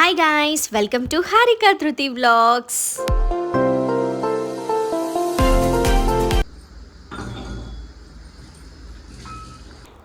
Hi guys, welcome to Harika Dhruti Vlogs.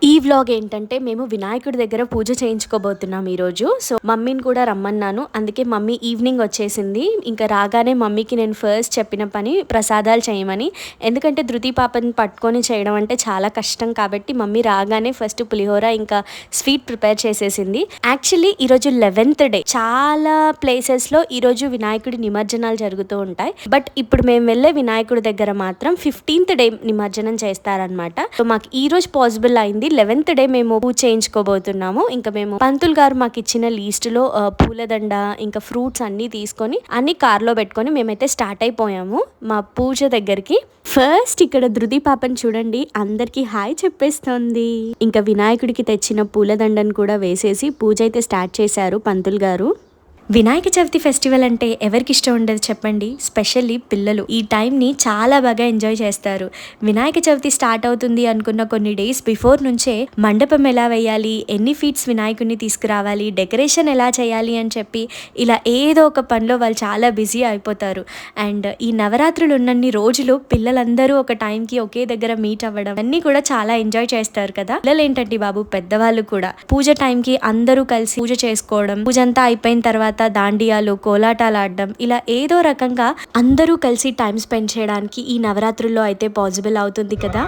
ఈ vlog ఏంటంటే మేము వినాయకుడి దగ్గర పూజ చేయించుకోబోతున్నాం ఈరోజు. సో మమ్మీని కూడా రమ్మన్నాను, అందుకే మమ్మీ ఈవినింగ్ వచ్చేసింది. ఇంకా రాగానే మమ్మీకి నేను ఫస్ట్ చెప్పిన పని ప్రసాదాలు చేయమని. ఎందుకంటే ధృతి పాపని పట్టుకొని చేయడం అంటే చాలా కష్టం కాబట్టి మమ్మీ రాగానే ఫస్ట్ పులిహోర ఇంకా స్వీట్ ప్రిపేర్ చేసేసింది. యాక్చువల్లీ ఈరోజు 11th డే. చాలా ప్లేసెస్లో ఈరోజు వినాయకుడి నిమజ్జనాలు జరుగుతూ ఉంటాయి. బట్ ఇప్పుడు మేము వెళ్ళే వినాయకుడి దగ్గర మాత్రం 15th డే నిమజ్జనం చేస్తారనమాట. సో మాకు ఈ రోజు పాసిబుల్ అయింది. 11th డే మేము పూజ చేయించుకోబోతున్నాము. ఇంకా మేము పంతులు గారు మాకు ఇచ్చిన లీస్ట్ లో పూలదండ ఇంకా ఫ్రూట్స్ అన్ని తీసుకొని అన్ని కార్లో పెట్టుకొని మేమైతే స్టార్ట్ అయిపోయాము మా పూజ దగ్గరికి. ఫస్ట్ ఇక్కడ ధృతి పాపని చూడండి, అందరికి హాయ్ చెప్పేస్తోంది. ఇంకా వినాయకుడికి తెచ్చిన పూలదండను కూడా వేసేసి పూజ అయితే స్టార్ట్ చేశారు పంతులు గారు. వినాయక చవితి ఫెస్టివల్ అంటే ఎవరికి ఇష్టం ఉండదు చెప్పండి, స్పెషల్లీ పిల్లలు ఈ టైంని చాలా బాగా ఎంజాయ్ చేస్తారు. వినాయక చవితి స్టార్ట్ అవుతుంది అనుకున్న కొన్ని డేస్ బిఫోర్ నుంచే మండపం ఎలా వేయాలి, ఎన్ని ఫీట్స్ వినాయకుడిని తీసుకురావాలి, డెకరేషన్ ఎలా చేయాలి అని చెప్పి ఇలా ఏదో ఒక పనిలో వాళ్ళు చాలా బిజీ అయిపోతారు. అండ్ ఈ నవరాత్రులు ఉన్నన్ని రోజులు పిల్లలందరూ ఒక టైంకి ఒకే దగ్గర మీట్ అవ్వడం అన్నీ కూడా చాలా ఎంజాయ్ చేస్తారు కదా. పిల్లలు ఏంటంటే బాబు, పెద్దవాళ్ళు కూడా పూజ టైంకి అందరూ కలిసి పూజ చేసుకోవడం, పూజ అంతా అయిపోయిన తర్వాత దాండియాలు కోలాటాలు ఆడడం, ఇలా ఏదో రకంగా అందరూ కలిసి టైం స్పెండ్ చేయడానికి ఈ నవరాత్రుల్లో అయితే పాసిబుల్ అవుతుంది కదా.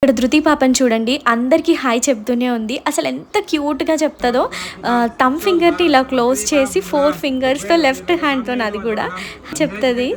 ఇక్కడ ధృతి పాపని చూడండి, అందరికీ హాయ్ చెప్తూనే ఉంది. అసలు ఎంత క్యూట్గా చెప్తుందో. థమ్ ఫింగర్ని ఇలా క్లోజ్ చేసి 4 ఫింగర్స్తో లెఫ్ట్ హ్యాండ్తో అది కూడా చెప్తుంది.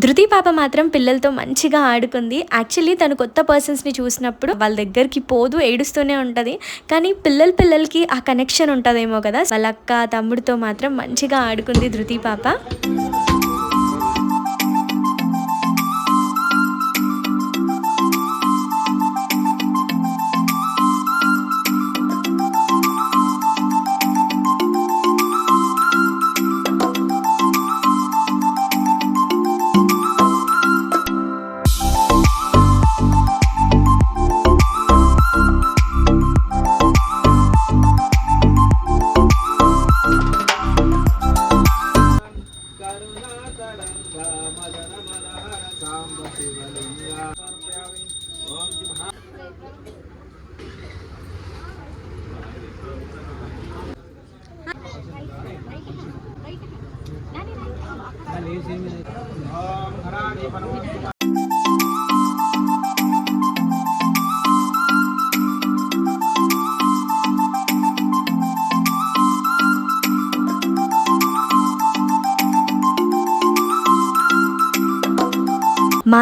ధృతి పాప మాత్రం పిల్లలతో మంచిగా ఆడుకుంది. యాక్చువల్లీ తను కొత్త పర్సన్స్ని చూసినప్పుడు వాళ్ళ దగ్గరికి పోదు, ఏడుస్తూనే ఉంటుంది. కానీ పిల్లలకి ఆ కనెక్షన్ ఉంటుందేమో కదా, వాళ్ళ అక్క తమ్ముడితో మాత్రం మంచిగా ఆడుకుంది ధృతి పాప. మా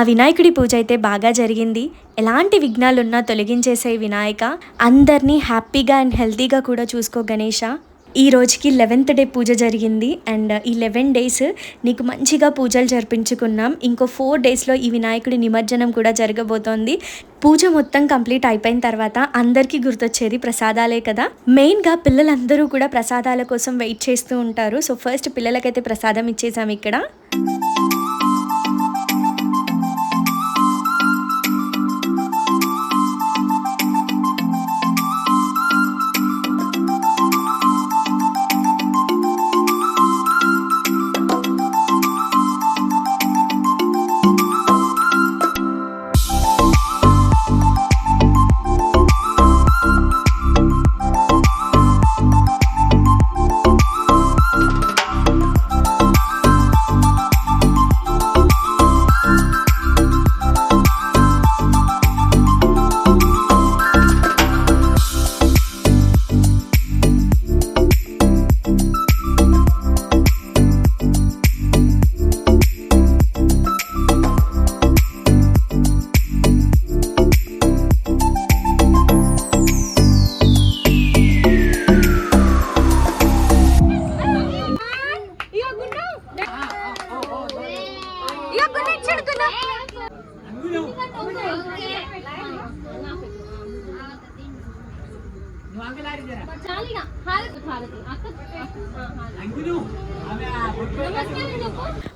వినాయకుడి పూజ అయితే బాగా జరిగింది. ఎలాంటి విఘ్నాలున్నా తొలగించేసే వినాయక, అందరినీ హ్యాపీగా అండ్ హెల్తీగా కూడా చూసుకో గణేష. ఈ రోజుకి 11th డే పూజ జరిగింది అండ్ ఈ 11 days నీకు మంచిగా పూజలు జరిపించుకున్నాం. ఇంకో 4 daysలో ఈ వినాయకుడి నిమజ్జనం కూడా జరగబోతోంది. పూజ మొత్తం కంప్లీట్ అయిపోయిన తర్వాత అందరికీ గుర్తొచ్చేది ప్రసాదాలే కదా. మెయిన్గా పిల్లలందరూ కూడా ప్రసాదాల కోసం వెయిట్ చేస్తూ ఉంటారు. సో ఫస్ట్ పిల్లలకైతే ప్రసాదం ఇచ్చేసాం ఇక్కడ.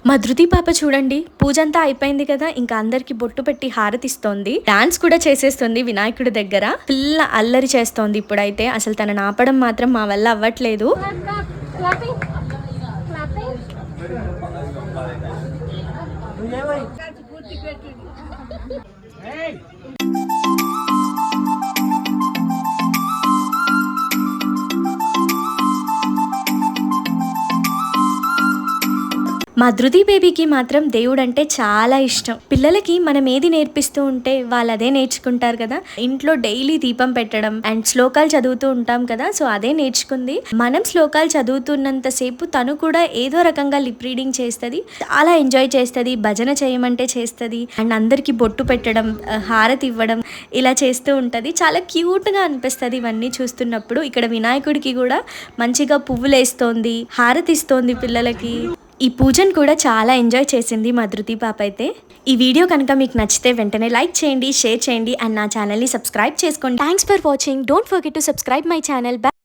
మా ధృతి పాప చూడండి, పూజ అంతా అయిపోయింది కదా, ఇంకా అందరికి బొట్టు పెట్టి హారతిస్తోంది. డాన్స్ కూడా చేసేస్తుంది వినాయకుడి దగ్గర. పిల్ల అల్లరి చేస్తోంది ఇప్పుడైతే. అసలు తనని ఆపడం మాత్రం మా వల్ల అవ్వట్లేదు. మా ధృతి బేబీకి మాత్రం దేవుడు అంటే చాలా ఇష్టం. పిల్లలకి మనం ఏది నేర్పిస్తూ ఉంటే వాళ్ళు అదే నేర్చుకుంటారు కదా. ఇంట్లో డైలీ దీపం పెట్టడం అండ్ శ్లోకాలు చదువుతూ ఉంటాం కదా, సో అదే నేర్చుకుంది. మనం శ్లోకాలు చదువుతున్నంత సేపు తను కూడా ఏదో రకంగా లిప్ రీడింగ్ చేస్తుంది. చాలా ఎంజాయ్ చేస్తుంది. భజన చేయమంటే చేస్తుంది అండ్ అందరికి బొట్టు పెట్టడం, హారతి ఇవ్వడం ఇలా చేస్తూ ఉంటుంది. చాలా క్యూట్గా అనిపిస్తుంది ఇవన్నీ చూస్తున్నప్పుడు. ఇక్కడ వినాయకుడికి కూడా మంచిగా పువ్వులు వేస్తోంది, హారతి ఇస్తోంది పిల్లలకి. ఈ పూజను కూడా చాలా ఎంజాయ్ చేసింది మా ధృతి పాప అయితే. ఈ వీడియో కనుక మీకు నచ్చితే వెంటనే లైక్ చేయండి, షేర్ చేయండి అండ్ నా ఛానల్ని సబ్స్క్రైబ్ చేసుకోండి. Thanks for watching. Don't forget to subscribe my channel.